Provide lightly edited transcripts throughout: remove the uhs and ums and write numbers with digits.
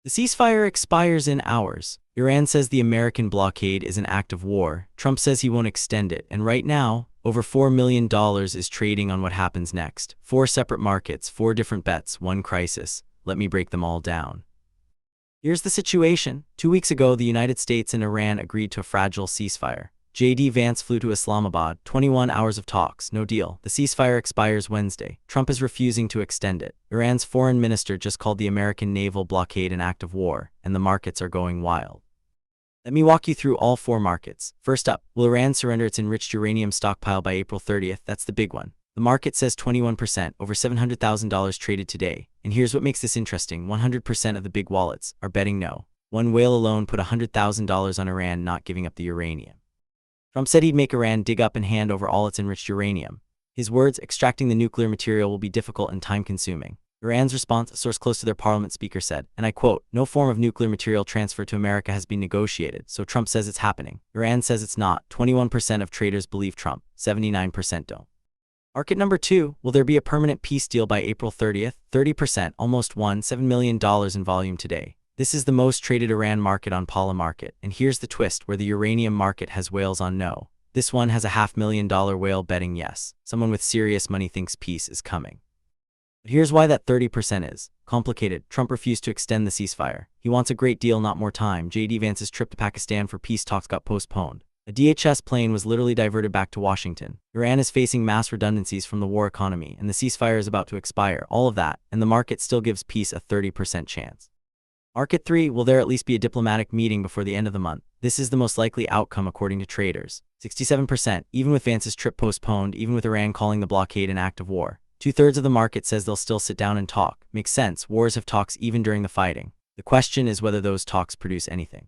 The ceasefire expires in hours. Iran says the American blockade is an act of war. Trump says he won't extend it. And right now, over $4 million is trading on what happens next. 4 separate markets, 4 different bets, 1 crisis. Let me break them all down. Here's the situation. 2 weeks ago, the United States and Iran agreed to a fragile ceasefire. J.D. Vance flew to Islamabad, 21 hours of talks, no deal. The ceasefire expires Wednesday. Trump is refusing to extend it. Iran's foreign minister just called the American naval blockade an act of war, and the markets are going wild. Let me walk you through all 4 markets. First up, will Iran surrender its enriched uranium stockpile by April 30th? That's the big one. The market says 21%, over $700,000 traded today. And here's what makes this interesting. 100% of the big wallets are betting no. One whale alone put $100,000 on Iran not giving up the uranium. Trump said he'd make Iran dig up and hand over all its enriched uranium. His words, extracting the nuclear material will be difficult and time-consuming. Iran's response, a source close to their parliament speaker said, and I quote, no form of nuclear material transfer to America has been negotiated, so Trump says it's happening. Iran says it's not. 21% of traders believe Trump, 79% don't. Market number 2, will there be a permanent peace deal by April 30th? 30%, almost won $7 million in volume today. This is the most traded Iran market on Polymarket, and here's the twist where the uranium market has whales on no. This one has a $500,000 whale betting yes. Someone with serious money thinks peace is coming. But here's why that 30% is complicated. Trump refused to extend the ceasefire. He wants a great deal, not more time. J.D. Vance's trip to Pakistan for peace talks got postponed. A DHS plane was literally diverted back to Washington. Iran is facing mass redundancies from the war economy, and the ceasefire is about to expire. All of that, and the market still gives peace a 30% chance. Market 3, will there at least be a diplomatic meeting before the end of the month? This is the most likely outcome according to traders. 67%, even with Vance's trip postponed, even with Iran calling the blockade an act of war. 2/3 of the market says they'll still sit down and talk. Makes sense, wars have talks even during the fighting. The question is whether those talks produce anything.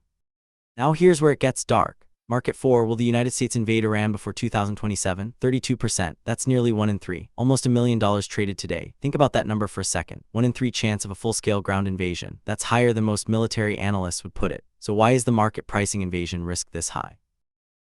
Now here's where it gets dark. Market 4, will the United States invade Iran before 2027? 32%, that's nearly 1 in 3, almost $1 million traded today. Think about that number for a second. 1 in 3 chance of a full-scale ground invasion. That's higher than most military analysts would put it. So why is the market pricing invasion risk this high?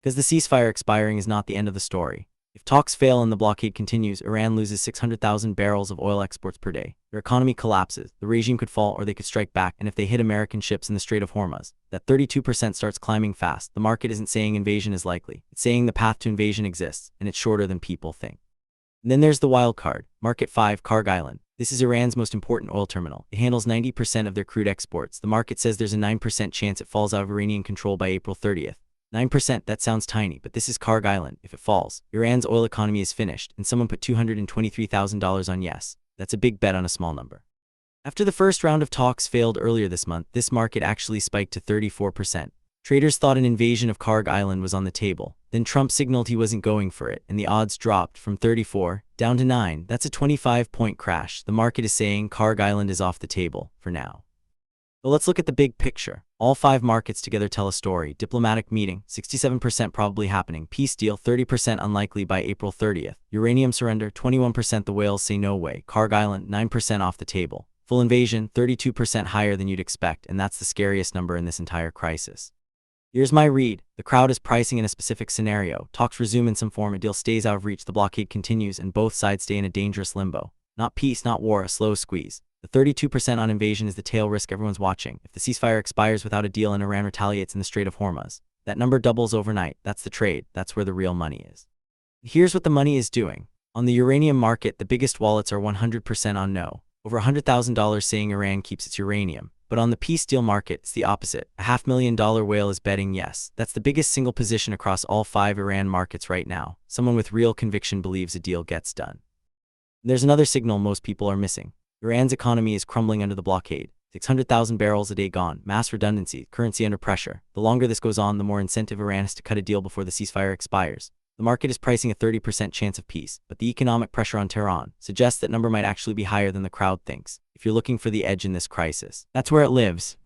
Because the ceasefire expiring is not the end of the story. If talks fail and the blockade continues, Iran loses 600,000 barrels of oil exports per day. Their economy collapses, the regime could fall, or they could strike back, and if they hit American ships in the Strait of Hormuz, that 32% starts climbing fast. The market isn't saying invasion is likely. It's saying the path to invasion exists, and it's shorter than people think. And then there's the wild card. Market 5, Kharg Island. This is Iran's most important oil terminal. It handles 90% of their crude exports. The market says there's a 9% chance it falls out of Iranian control by April 30th. 9%, that sounds tiny, but this is Kharg Island. If it falls, Iran's oil economy is finished, and someone put $223,000 on yes. That's a big bet on a small number. After the first round of talks failed earlier this month, this market actually spiked to 34%. Traders thought an invasion of Kharg Island was on the table. Then Trump signaled he wasn't going for it, and the odds dropped from 34 down to 9. That's a 25-point crash. The market is saying Kharg Island is off the table for now. But let's look at the big picture. All 5 markets together tell a story. Diplomatic meeting, 67% probably happening. Peace deal, 30% unlikely by April 30th. Uranium surrender, 21% the whales say no way. Kharg Island, 9% off the table. Full invasion, 32% higher than you'd expect, and that's the scariest number in this entire crisis. Here's my read. The crowd is pricing in a specific scenario. Talks resume in some form, a deal stays out of reach, the blockade continues, and both sides stay in a dangerous limbo. Not peace, not war, a slow squeeze. The 32% on invasion is the tail risk everyone's watching. If the ceasefire expires without a deal and Iran retaliates in the Strait of Hormuz, that number doubles overnight. That's the trade. That's where the real money is. Here's what the money is doing. On the uranium market, the biggest wallets are 100% on no. Over $100,000 saying Iran keeps its uranium. But on the peace deal market, it's the opposite. A $500,000 whale is betting yes. That's the biggest single position across all 5 Iran markets right now. Someone with real conviction believes a deal gets done. There's another signal most people are missing. Iran's economy is crumbling under the blockade. 600,000 barrels a day gone, mass redundancy, currency under pressure. The longer this goes on, the more incentive Iran has to cut a deal before the ceasefire expires. The market is pricing a 30% chance of peace, but the economic pressure on Tehran suggests that number might actually be higher than the crowd thinks. If you're looking for the edge in this crisis, that's where it lives.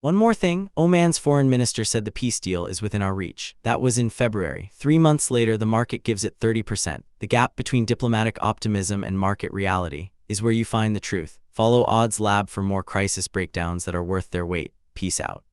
One more thing, Oman's foreign minister said the peace deal is within our reach. That was in February. 3 months later, the market gives it 30%. The gap between diplomatic optimism and market reality is where you find the truth. Follow Odds Lab for more crisis breakdowns that are worth their weight. Peace out.